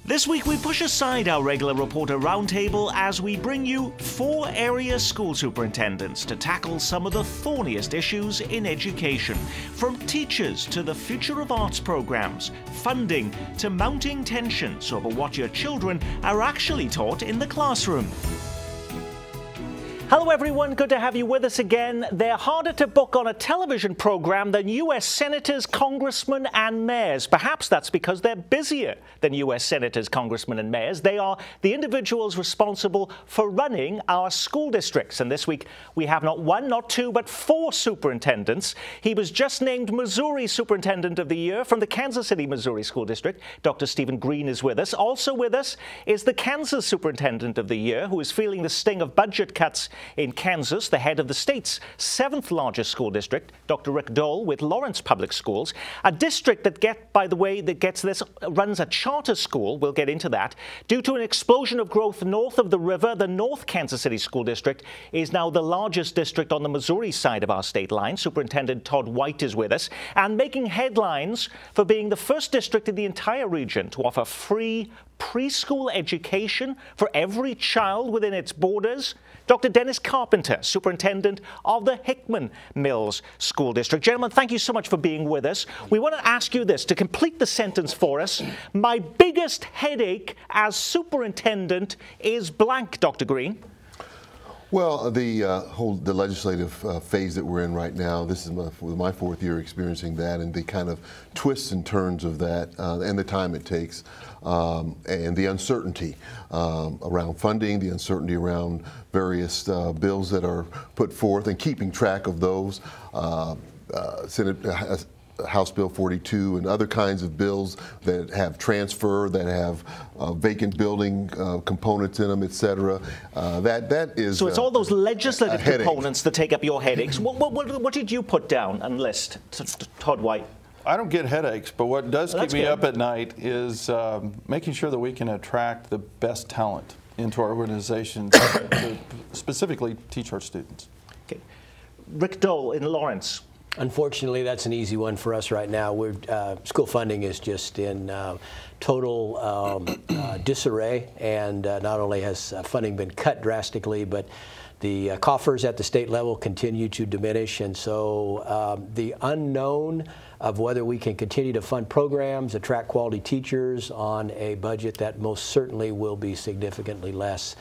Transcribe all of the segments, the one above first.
This week we push aside our regular reporter roundtable as we bring you 4 area school superintendents to tackle some of the thorniest issues in education. From teachers to the future of arts programs, funding to mounting tensions over what your children are actually taught in the classroom. Hello everyone, good to have you with us again. They're harder to book on a television program than US senators, congressmen and mayors. Perhaps that's because they're busier than US senators, congressmen and mayors. They are the individuals responsible for running our school districts. And this week we have not 1, not 2, but 4 superintendents. He was just named Missouri Superintendent of the Year from the Kansas City, Missouri School District. Dr. Stephen Green is with us. Also with us is the Kansas Superintendent of the Year, who is feeling the sting of budget cuts in Kansas, the head of the state's 7th largest school district, Dr. Rick Dole with Lawrence Public Schools, a district that runs a charter school, we'll get into that. Due to an explosion of growth north of the river, the North Kansas City School District is now the largest district on the Missouri side of our state line. Superintendent Todd White is with us and making headlines for being the first district in the entire region to offer free preschool education for every child within its borders. Dr. Dennis Carpenter, Superintendent of the Hickman Mills School District. Gentlemen, thank you so much for being with us. We want to ask you this, to complete the sentence for us. My biggest headache as superintendent is blank, Dr. Green. Well, the legislative phase that we're in right now, this is my 4th year experiencing that, and the kind of twists and turns of that, and the time it takes, and the uncertainty around funding, the uncertainty around various bills that are put forth, and keeping track of those. House Bill 42 and other kinds of bills that have transfer, that have vacant building components in them, etc. That is. So it's all those legislative components that take up your headaches. What did you put down and list, Todd White? I don't get headaches, but what does keep me up at night is making sure that we can attract the best talent into our organization to specifically teach our students. Okay. Rick Dole in Lawrence. Unfortunately, that's an easy one for us right now. School funding is just in total disarray, and not only has funding been cut drastically, but the coffers at the state level continue to diminish, and so the unknown of whether we can continue to fund programs, attract quality teachers on a budget that most certainly will be significantly less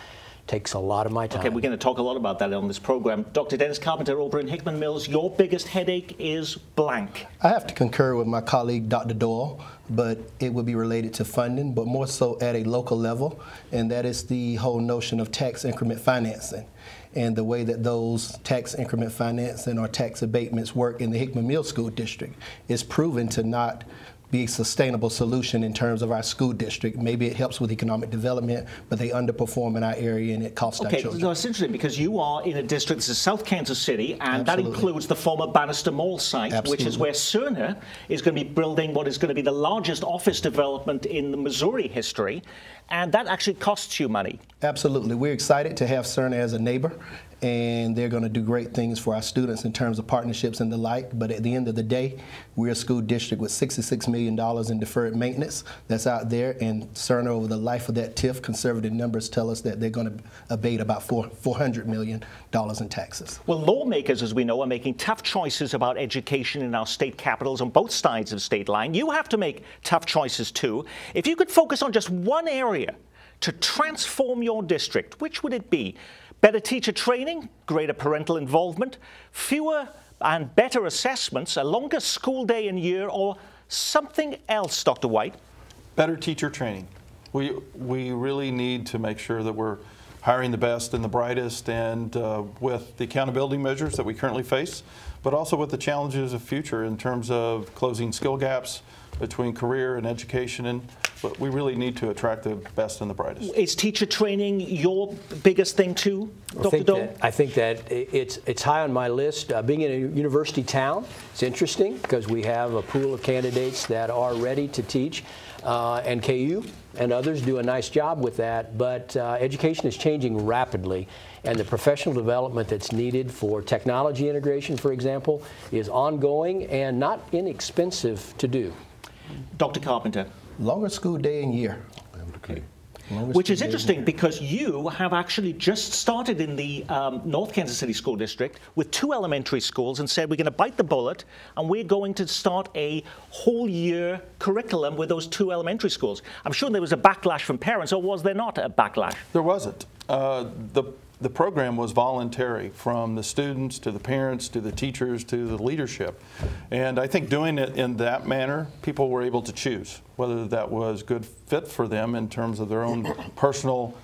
takes a lot of my time. Okay, we're going to talk a lot about that on this program. Dr. Dennis Carpenter over in Hickman Mills, your biggest headache is blank. I have to concur with my colleague, Dr. Doyle, but it would be related to funding, but more so at a local level, and that is the whole notion of tax increment financing. And the way that those tax increment financing or tax abatements work in the Hickman Mills School District is proven to not be a sustainable solution in terms of our school district. Maybe it helps with economic development, but they underperform in our area and it costs our children. Okay, it's interesting because you are in a district, this is South Kansas City, and that includes the former Bannister Mall site, which is where Cerner is going to be building what is going to be the largest office development in the Missouri history, and that actually costs you money. Absolutely. We're excited to have Cerner as a neighbor, and they're going to do great things for our students in terms of partnerships and the like. But at the end of the day, we're a school district with $66 million in deferred maintenance that's out there, and Cerner, over the life of that TIF, conservative numbers tell us that they're going to abate about $400 million in taxes. Well, lawmakers, as we know, are making tough choices about education in our state capitals on both sides of the state line. You have to make tough choices too. If you could focus on just one area to transform your district, which would it be? Better teacher training, greater parental involvement, fewer and better assessments, a longer school day and year, or something else, Dr. White? Better teacher training. We really need to make sure that we're hiring the best and the brightest, and with the accountability measures that we currently face, but also with the challenges of future in terms of closing skill gaps between career and education, and we really need to attract the best and the brightest. Is teacher training your biggest thing too, Dr. Dole? I think that it's high on my list. Being in a university town, it's interesting because we have a pool of candidates that are ready to teach, and KU and others do a nice job with that, but education is changing rapidly, and the professional development that's needed for technology integration, for example, is ongoing and not inexpensive to do. Dr. Carpenter. Longer school day and year. Okay. Which is interesting because you have actually just started in the North Kansas City School District with 2 elementary schools and said we're going to bite the bullet and we're going to start a whole year curriculum with those 2 elementary schools. I'm sure there was a backlash from parents, or was there not a backlash? There wasn't. The program was voluntary, from the students to the parents to the teachers to the leadership. And I think doing it in that manner, people were able to choose whether that was good fit for them in terms of their own personal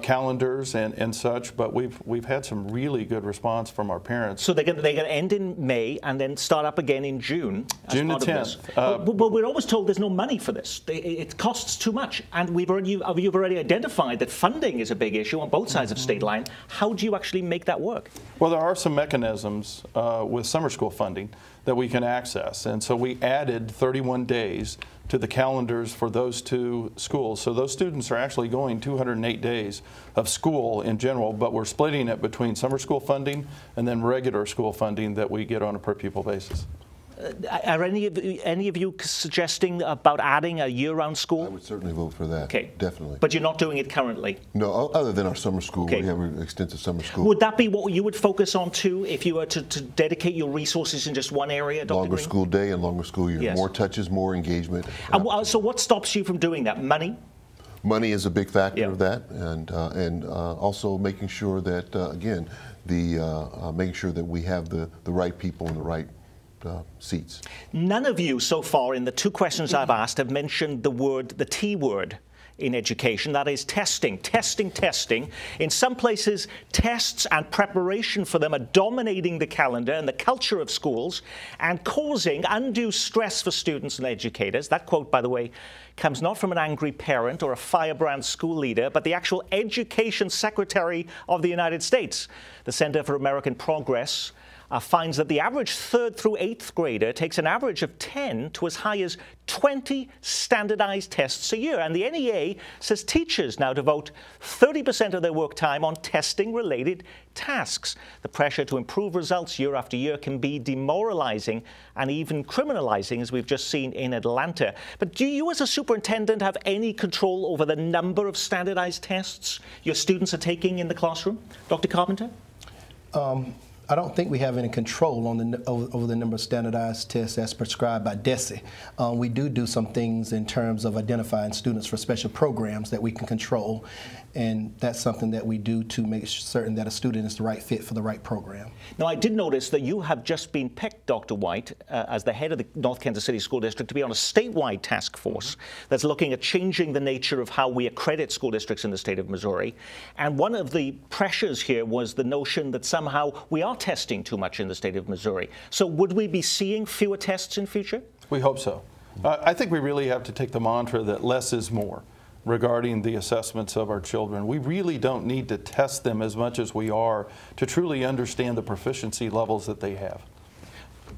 calendars and such, but we've had some really good response from our parents. So they're going to end in May and then start up again in June. June the 10th. But we're always told there's no money for this. It costs too much, and you've already identified that funding is a big issue on both sides of state line. How do you actually make that work? Well, there are some mechanisms with summer school funding that we can access, and so we added 31 days to the calendars for those 2 schools. So those students are actually going 208 days of school in general, but we're splitting it between summer school funding and then regular school funding that we get on a per pupil basis. Are any of you suggesting about adding a year-round school? I would certainly vote for that. Okay. Definitely. But you're not doing it currently? No, other than our summer school. Okay. We have an extensive summer school. Would that be what you would focus on too, if you were to dedicate your resources in just one area, Dr. Longer Green? school day and longer school year. Yes. More touches, more engagement. And so what stops you from doing that? Money? Money is a big factor Yeah. of that, and also making sure that, again, making sure that we have the right people in the right seats. None of you so far in the 2 questions I've asked have mentioned the T word in education, that is testing, testing, testing. In some places, tests and preparation for them are dominating the calendar and the culture of schools and causing undue stress for students and educators. That quote, by the way, comes not from an angry parent or a firebrand school leader, but the actual Education Secretary of the United States. The Center for American Progress finds that the average 3rd through 8th grader takes an average of 10 to as high as 20 standardized tests a year. And the NEA says teachers now devote 30% of their work time on testing-related tasks. The pressure to improve results year after year can be demoralizing and even criminalizing, as we've just seen in Atlanta. But do you as a superintendent have any control over the number of standardized tests your students are taking in the classroom? Dr. Carpenter? I don't think we have any control on over the number of standardized tests as prescribed by DESE. We do some things in terms of identifying students for special programs that we can control, and that's something that we do to make certain that a student is the right fit for the right program. Now, I did notice that you have just been picked, Dr. White, as the head of the North Kansas City School District to be on a statewide task force that's looking at changing the nature of how we accredit school districts in the state of Missouri. And one of the pressures here was the notion that somehow we are testing too much in the state of Missouri. So would we be seeing fewer tests in future? We hope so. I think we really have to take the mantra that less is more regarding the assessments of our children. We really don't need to test them as much as we are to truly understand the proficiency levels that they have.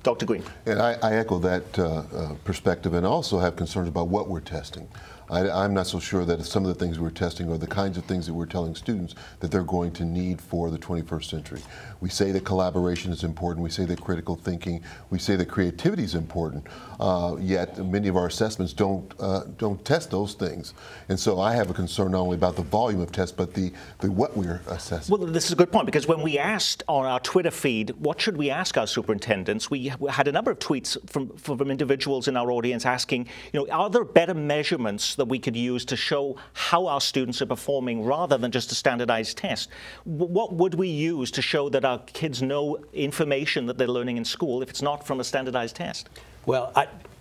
Dr. Green. And I echo that perspective, and also have concerns about what we're testing. I'm not so sure that some of the things we're testing are the kinds of things that we're telling students that they're going to need for the 21st century. We say that collaboration is important, we say that critical thinking, we say that creativity is important, yet many of our assessments don't test those things. And so I have a concern not only about the volume of tests, but the what we're assessing. Well, this is a good point, because when we asked on our Twitter feed, what should we ask our superintendents, we had a number of tweets from individuals in our audience asking, are there better measurements that we could use to show how our students are performing rather than just a standardized test? What would we use to show that our kids know information that they're learning in school if it's not from a standardized test? Well,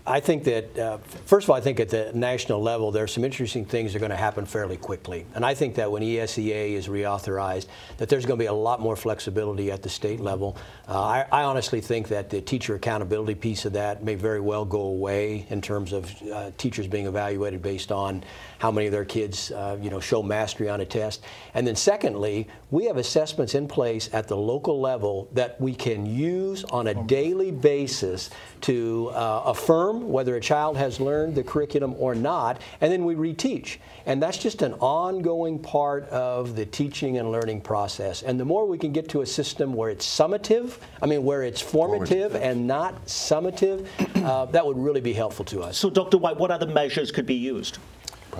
I think that, first of all, I think at the national level, there are some interesting things that are going to happen fairly quickly. And I think that when ESEA is reauthorized, that there's going to be a lot more flexibility at the state level. I honestly think that the teacher accountability piece of that may very well go away in terms of teachers being evaluated based on how many of their kids, show mastery on a test. And then secondly, we have assessments in place at the local level that we can use on a daily basis to affirm confirm whether a child has learned the curriculum or not, and then we reteach. And that's just an ongoing part of the teaching and learning process. And the more we can get to a system where it's summative, where it's formative and not summative, that would really be helpful to us. So, Dr. White, what other measures could be used?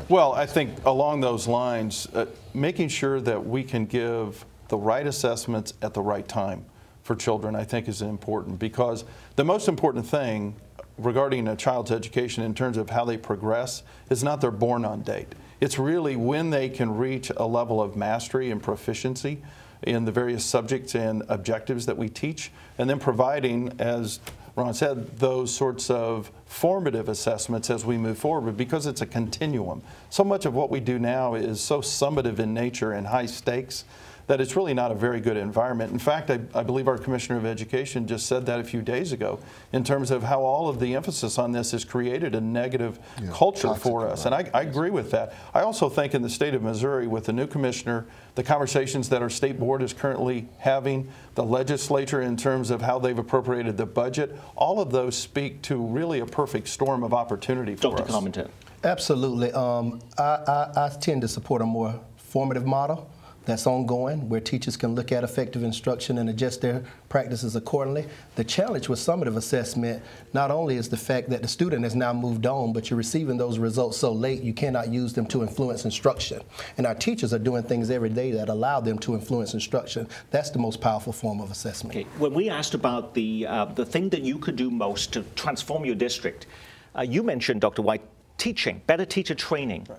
Well, I think along those lines, making sure that we can give the right assessments at the right time for children, I think, is important, because the most important thing regarding a child's education in terms of how they progress is not their born-on date. It's really when they can reach a level of mastery and proficiency in the various subjects and objectives that we teach, and then providing, as Ron said, those sorts of formative assessments as we move forward, because it's a continuum. So much of what we do now is so summative in nature and high stakes that it's really not a very good environment. In fact, I believe our Commissioner of Education just said that a few days ago in terms of how all of the emphasis on this has created a negative culture for us. And I agree with that. I also think in the state of Missouri, with the new commissioner, the conversations that our state board is currently having, the legislature in terms of how they've appropriated the budget, all of those speak to really a perfect storm of opportunity for us. Dr. Carpenter. Absolutely. I tend to support a more formative model that's ongoing, where teachers can look at effective instruction and adjust their practices accordingly. The challenge with summative assessment not only is the fact that the student has now moved on, but you're receiving those results so late you cannot use them to influence instruction. And our teachers are doing things every day that allow them to influence instruction. That's the most powerful form of assessment. Okay. When we asked about the thing that you could do most to transform your district, you mentioned, Dr. White, teaching, better teacher training. Right.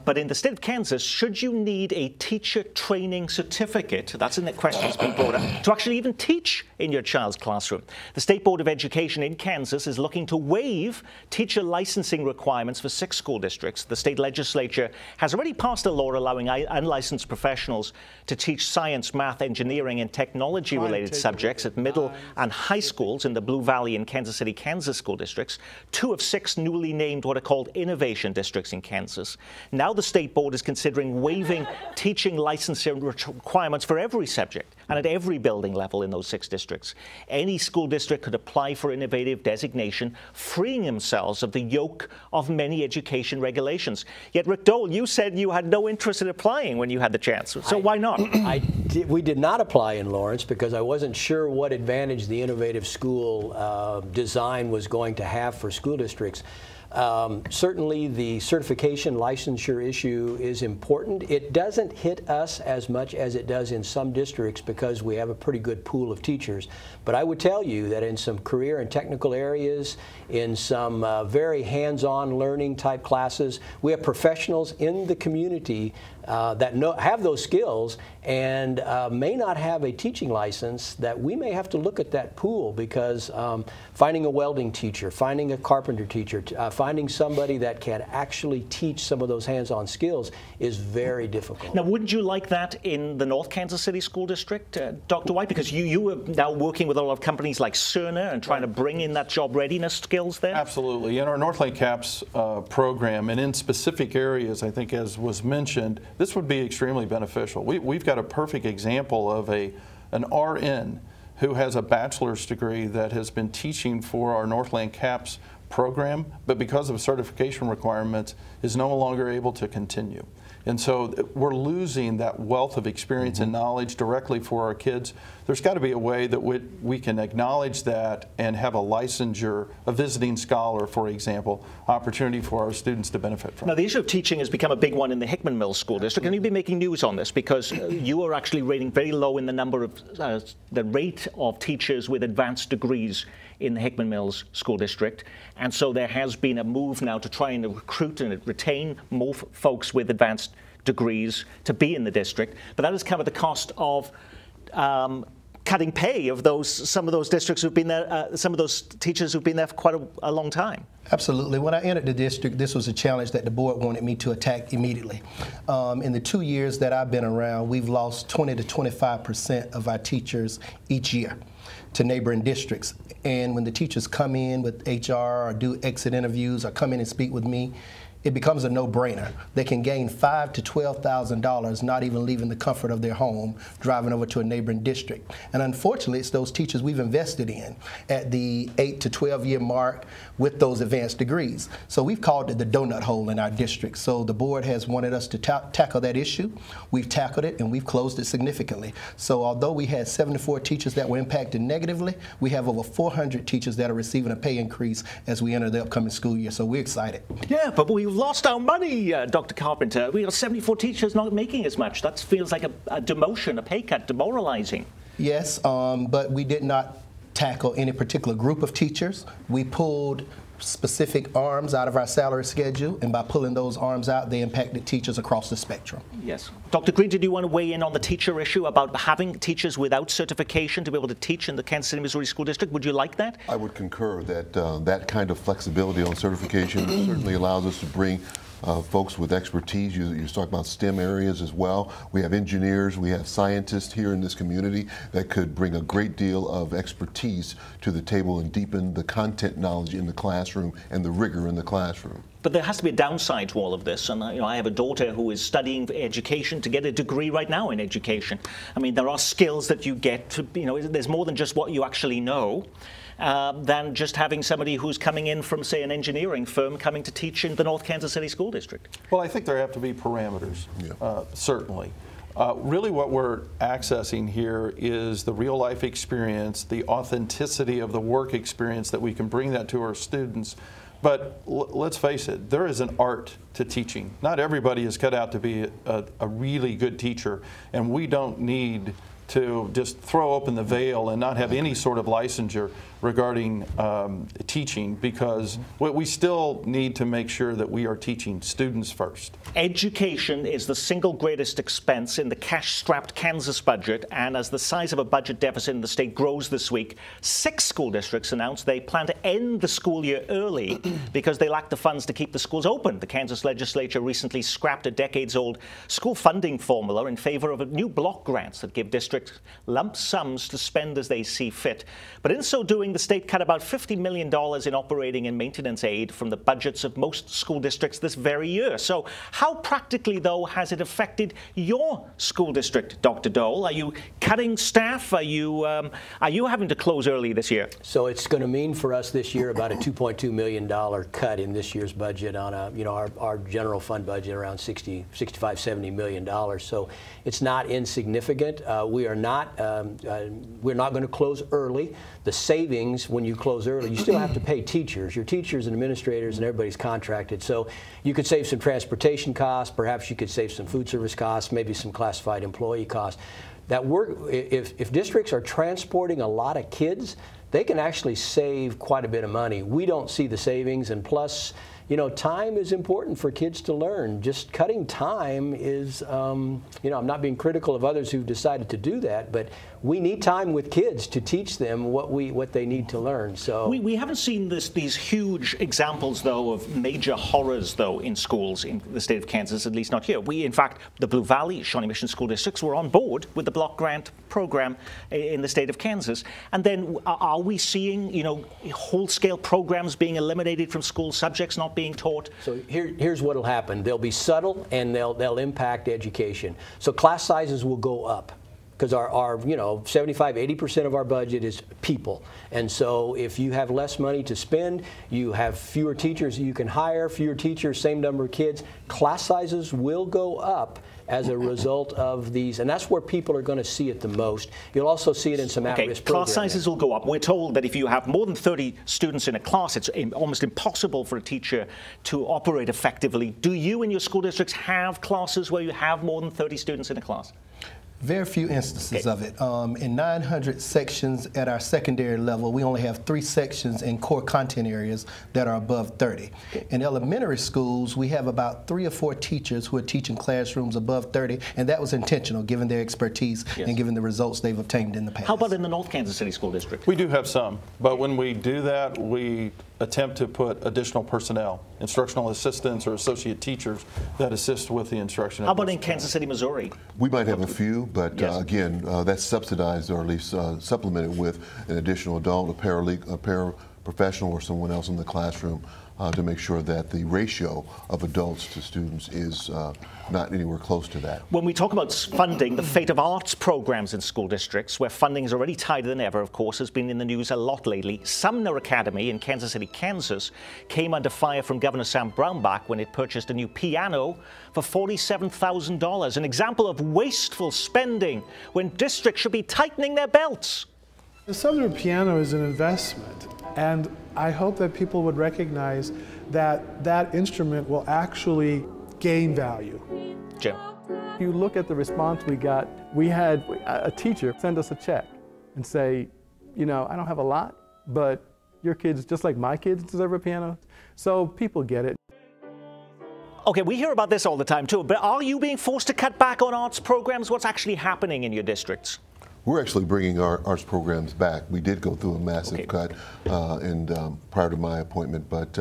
But in the state of Kansas, should you need a teacher training certificate, that's in the question that's been brought up, to actually even teach in your child's classroom? The State Board of Education in Kansas is looking to waive teacher licensing requirements for 6 school districts. The state legislature has already passed a law allowing unlicensed professionals to teach science, math, engineering, and technology-related subjects at middle and high schools in the Blue Valley and Kansas City, Kansas school districts, 2 of 6 newly named what are called innovation districts in Kansas. Now the state board is considering waiving teaching licensing requirements for every subject and at every building level in those 6 districts. Any school district could apply for innovative designation, freeing themselves of the yoke of many education regulations. Yet, Rick Dole, you said you had no interest in applying when you had the chance. So why not? We did not apply in Lawrence because I wasn't sure what advantage the innovative school design was going to have for school districts. Certainly the certification licensure issue is important. It doesn't hit us as much as it does in some districts because we have a pretty good pool of teachers. But I would tell you that in some career and technical areas, in some very hands-on learning type classes, we have professionals in the community that have those skills and may not have a teaching license, that we may have to look at that pool because finding a welding teacher, finding a carpenter teacher, finding somebody that can actually teach some of those hands-on skills is very difficult. Now, wouldn't you like that in the North Kansas City School District, Dr. White? Because you are now working with a lot of companies like Cerner and trying to bring in that job readiness skills there? Absolutely. In our Northland CAPS program, and in specific areas, I think as was mentioned, this would be extremely beneficial. We've got a perfect example of an RN who has a bachelor's degree that has been teaching for our Northland CAPS program, but because of certification requirements is no longer able to continue. And so we're losing that wealth of experience and knowledge directly for our kids. There's got to be a way that we can acknowledge that and have a licensure, a visiting scholar, for example, opportunity for our students to benefit from. Now, the issue of teaching has become a big one in the Hickman Mills School District, and you've been making news on this because you are actually rating very low in the number of the rate of teachers with advanced degrees in the Hickman Mills School District. And so there has been a move now to try and recruit and retain more folks with advanced degrees to be in the district. But that has come at the cost of cutting pay of some of those districts who've been there, some of those teachers who've been there for quite a long time. Absolutely. When I entered the district, this was a challenge that the board wanted me to attack immediately. In the 2 years that I've been around, we've lost 20 to 25% of our teachers each year to neighboring districts. And when the teachers come in with HR or do exit interviews or come in and speak with me, it becomes a no-brainer. They can gain $5,000 to $12,000, not even leaving the comfort of their home, driving over to a neighboring district. And unfortunately, it's those teachers we've invested in at the 8 to 12-year mark with those advanced degrees. So we've called it the donut hole in our district. So the board has wanted us to tackle that issue. We've tackled it, and we've closed it significantly. So although we had 74 teachers that were impacted negatively, we have over 400 teachers that are receiving a pay increase as we enter the upcoming school year. So we're excited. Yeah, but we've lost our money, Dr. Carpenter. We got 74 teachers not making as much. That feels like a demotion, a pay cut, demoralizing. Yes, but we did not tackle any particular group of teachers. We pulled specific arms out of our salary schedule, and by pulling those arms out, they impacted teachers across the spectrum. Yes. Dr. Green, did you want to weigh in on the teacher issue about having teachers without certification to be able to teach in the Kansas City, Missouri School District? Would you like that? I would concur that that kind of flexibility on certification certainly allows us to bring folks with expertise. You're talking about STEM areas as well. We have engineers, we have scientists here in this community that could bring a great deal of expertise to the table and deepen the content knowledge in the classroom and the rigor in the classroom. But there has to be a downside to all of this, and I have a daughter who is studying education to get a degree right now in education. I mean, there are skills that you get to, there's more than just what you actually know. Than just having somebody who's coming in from, say, an engineering firm coming to teach in the North Kansas City School District. Well, I think there have to be parameters, certainly. Really what we're accessing here is the real-life experience, the authenticity of the work experience that we can bring that to our students. But let's face it, there is an art to teaching. Not everybody is cut out to be a really good teacher, and we don't need to just throw open the veil and not have any sort of licensure regarding teaching, because we still need to make sure that we are teaching students first. Education is the single greatest expense in the cash-strapped Kansas budget, and as the size of a budget deficit in the state grows this week, 6 school districts announced they plan to end the school year early because they lack the funds to keep the schools open. The Kansas legislature recently scrapped a decades-old school funding formula in favor of new block grants that give districts lump sums to spend as they see fit. But in so doing, the state cut about $50 million in operating and maintenance aid from the budgets of most school districts this very year. So how practically, though, has it affected your school district, Dr. Dole? Are you cutting staff? Are you having to close early this year? So it's going to mean for us this year about a $2.2 million cut in this year's budget on our general fund budget around $65–70 million. So it's not insignificant. We're not going to close early. The savings, when you close early, you still have to pay teachers. Your teachers and administrators and everybody's contracted. So you could save some transportation costs. Perhaps you could save some food service costs, maybe some classified employee costs. If districts are transporting a lot of kids, they can actually save quite a bit of money. We don't see the savings, and plus, time is important for kids to learn. Just cutting time is, I'm not being critical of others who've decided to do that, but we need time with kids to teach them what they need to learn. So we haven't seen these huge examples, though, of major horrors, though, in schools in the state of Kansas, at least not here. In fact, the Blue Valley, Shawnee Mission School Districts were on board with the block grant program in the state of Kansas. And then are we seeing, whole-scale programs being eliminated from school, subjects not being taught? So here's what will happen. They'll be subtle, and they'll impact education. So class sizes will go up, because our 75–80% of our budget is people. And so if you have less money to spend, you have fewer teachers you can hire, fewer teachers, same number of kids, class sizes will go up as a result of these, and that's where people are going to see it the most. You'll also see it in some at-risk programs. Class sizes will go up. We're told that if you have more than 30 students in a class, it's almost impossible for a teacher to operate effectively. Do you in your school districts have classes where you have more than 30 students in a class? Very few instances of it. In 900 sections at our secondary level, we only have 3 sections in core content areas that are above 30. In elementary schools, we have about 3 or 4 teachers who are teaching classrooms above 30, and that was intentional, given their expertise and given the results they've obtained in the past. How about in the North Kansas City School District? We do have some, but when we do that, we attempt to put additional personnel, instructional assistants or associate teachers that assist with the instruction. How about in Kansas City, Missouri? We might have a few, but again, that's subsidized or at least supplemented with an additional adult, a paraprofessional, or someone else in the classroom to make sure that the ratio of adults to students is not anywhere close to that. When we talk about funding, the fate of arts programs in school districts, where funding is already tighter than ever, of course, has been in the news a lot lately. Sumner Academy in Kansas City, Kansas, came under fire from Governor Sam Brownback when it purchased a new piano for $47,000. An example of wasteful spending when districts should be tightening their belts. The Sumner piano is an investment, and I hope that people would recognize that that instrument will actually gain value. Jim. If you look at the response we got, we had a teacher send us a check and say, you know, I don't have a lot, but your kids, just like my kids, deserve a piano. So people get it. Okay, we hear about this all the time too, but are you being forced to cut back on arts programs? What's actually happening in your districts? We're actually bringing our arts programs back. We did go through a massive cut prior to my appointment, but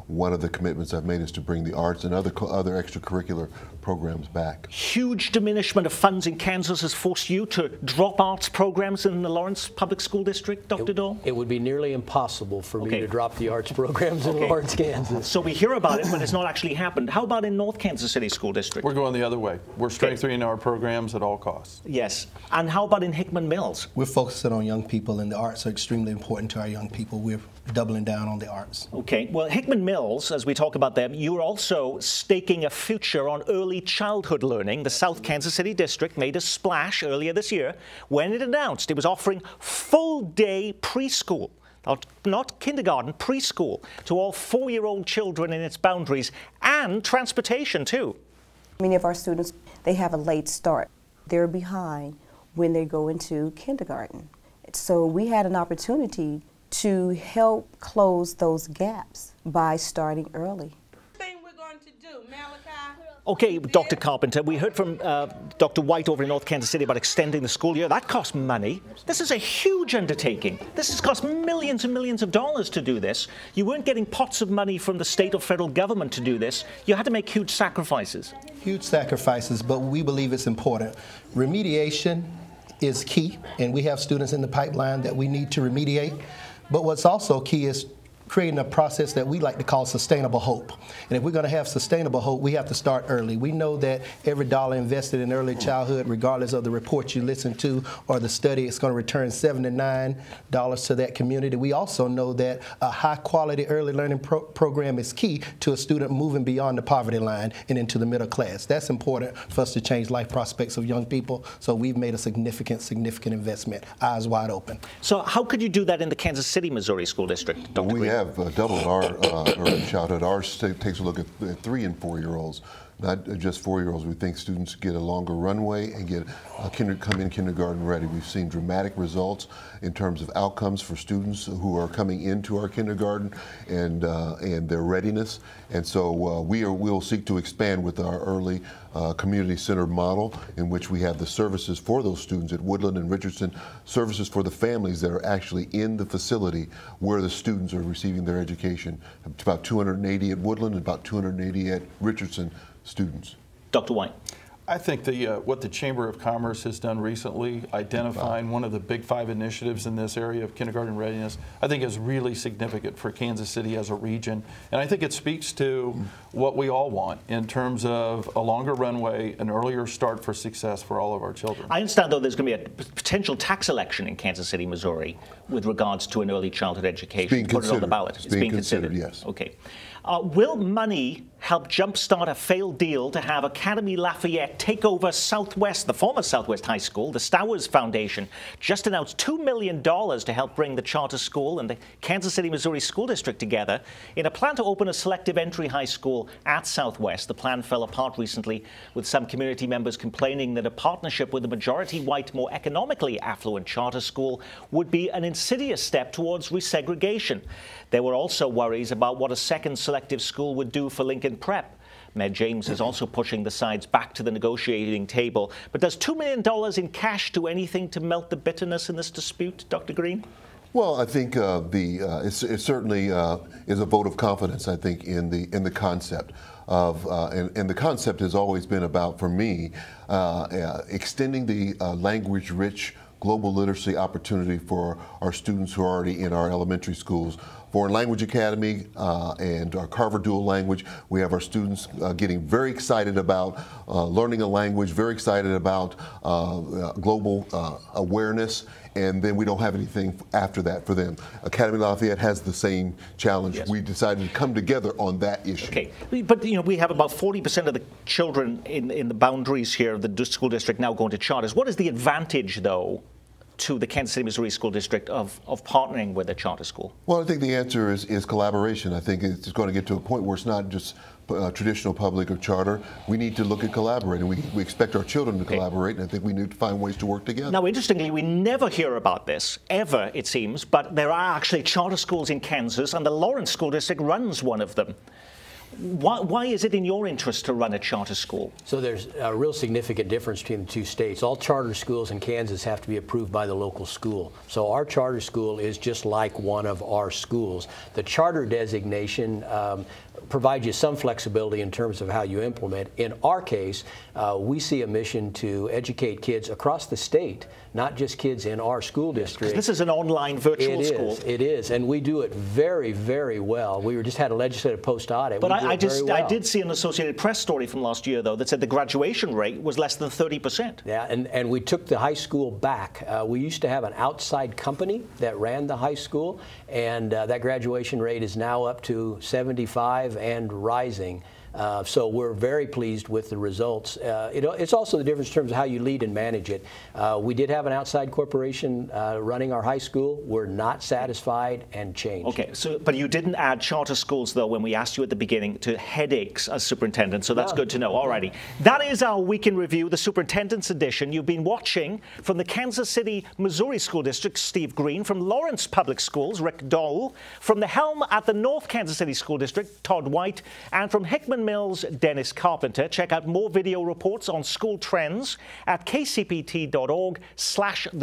one of the commitments I've made is to bring the arts and other extracurricular programs back. Huge diminishment of funds in Kansas has forced you to drop arts programs in the Lawrence Public School District, Dr. Dole? It would be nearly impossible for me to drop the arts programs in Lawrence, Kansas. So we hear about it, but it's not actually happened. How about in North Kansas City School District? We're going the other way. We're strengthening our programs at all costs. Yes. And how about in Hickman Mills? We're focusing on young people, and the arts are extremely important to our young people. We're doubling down on the arts. Okay. Well, Hickman Mills, as we talk about them, you're also staking a future on early childhood learning. The South Kansas City District made a splash earlier this year when it announced it was offering full-day preschool, not kindergarten, preschool, to all 4-year-old children in its boundaries, and transportation, too. Many of our students, they have a late start. They're behind when they go into kindergarten. So we had an opportunity to help close those gaps by starting early. Okay, Dr. Carpenter, we heard from Dr. White over in North Kansas City about extending the school year. That costs money. This is a huge undertaking. This has cost millions and millions of dollars to do this. You weren't getting pots of money from the state or federal government to do this. You had to make huge sacrifices. Huge sacrifices, but we believe it's important. Remediation is key, and we have students in the pipeline that we need to remediate. But what's also key is creating a process that we like to call sustainable hope. And if we're going to have sustainable hope, we have to start early. We know that every dollar invested in early childhood, regardless of the report you listen to or the study, it's going to return $79 to that community. We also know that a high-quality early learning program is key to a student moving beyond the poverty line and into the middle class. That's important for us to change life prospects of young people, so we've made a significant investment, eyes wide open. So how could you do that in the Kansas City, Missouri School District, Dr. Green? We have doubled our early childhood. Ours takes a look at 3- and 4-year-olds, not just 4-year-olds. We think students get a longer runway and get come in kindergarten ready. We've seen dramatic results in terms of outcomes for students who are coming into our kindergarten and their readiness. And so we'll seek to expand with our early community-centered model, in which we have the services for those students at Woodland and Richardson, services for the families that are actually in the facility where the students are receiving their education. About 280 at Woodland and about 280 at Richardson students. Dr. White. I think what the Chamber of Commerce has done recently, identifying one of the big 5 initiatives in this area of kindergarten readiness, I think is really significant for Kansas City as a region. And I think it speaks to what we all want in terms of a longer runway, an earlier start for success for all of our children. I understand, though, there's going to be a potential tax election in Kansas City, Missouri, with regards to an early childhood education. Put it on the ballot. It's being considered, yes. Okay. Will money help jumpstart a failed deal to have Academy Lafayette take over Southwest, the former Southwest High School? The Stowers Foundation just announced $2 million to help bring the charter school and the Kansas City, Missouri School District together in a plan to open a selective entry high school at Southwest. The plan fell apart recently, with some community members complaining that a partnership with a majority-white, more economically affluent charter school would be an insidious step towards resegregation. There were also worries about what a second selective school would do for Lincoln Prep. Mayor James is also pushing the sides back to the negotiating table. But does $2 million in cash do anything to melt the bitterness in this dispute, Dr. Green? Well, I think it certainly is a vote of confidence, I think, in the concept of, and the concept has always been about, for me, extending the language-rich global literacy opportunity for our students who are already in our elementary schools. Foreign Language Academy and our Carver Dual Language, we have our students getting very excited about learning a language, very excited about global awareness, and then we don't have anything after that for them. Academy Lafayette has the same challenge. Yes. We decided to come together on that issue. Okay, but we have about 40% of the children in the boundaries here of the school district now going to charters. What is the advantage, though, to the Kansas City, Missouri School District of partnering with a charter school? Well, I think the answer is collaboration. I think it's going to get to a point where it's not just traditional public or charter. We need to look at collaborating. We expect our children to collaborate, and I think we need to find ways to work together. Now, interestingly, we never hear about this, ever, it seems, but there are actually charter schools in Kansas, and the Lawrence School District runs one of them. Why is it in your interest to run a charter school? So there's a real significant difference between the two states. All charter schools in Kansas have to be approved by the local school. So our charter school is just like one of our schools. The charter designation provides you some flexibility in terms of how you implement. In our case, we see a mission to educate kids across the state, not just kids in our school district. This is an online virtual school. It is, and we do it very, very well. We just had a legislative post audit. But I did see an Associated Press story from last year, though, that said the graduation rate was less than 30%. Yeah, and we took the high school back. We used to have an outside company that ran the high school, and that graduation rate is now up to 75 and rising. So we're very pleased with the results. It's also the difference in terms of how you lead and manage it. We did have an outside corporation running our high school. We're not satisfied and changed. Okay, but you didn't add charter schools, though, when we asked you at the beginning, to headaches as superintendent, so that's good to know. All righty. That is our Week in Review, the Superintendent's Edition. You've been watching from the Kansas City, Missouri School District, Steve Green, from Lawrence Public Schools, Rick Dole, from the helm at the North Kansas City School District, Todd White, and from Hickman Mills, Dennis Carpenter. Check out more video reports on school trends at kcpt.org/The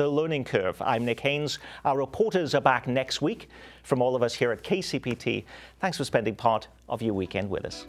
Learning Curve. I'm Nick Haynes. Our reporters are back next week. From all of us here at KCPT, thanks for spending part of your weekend with us.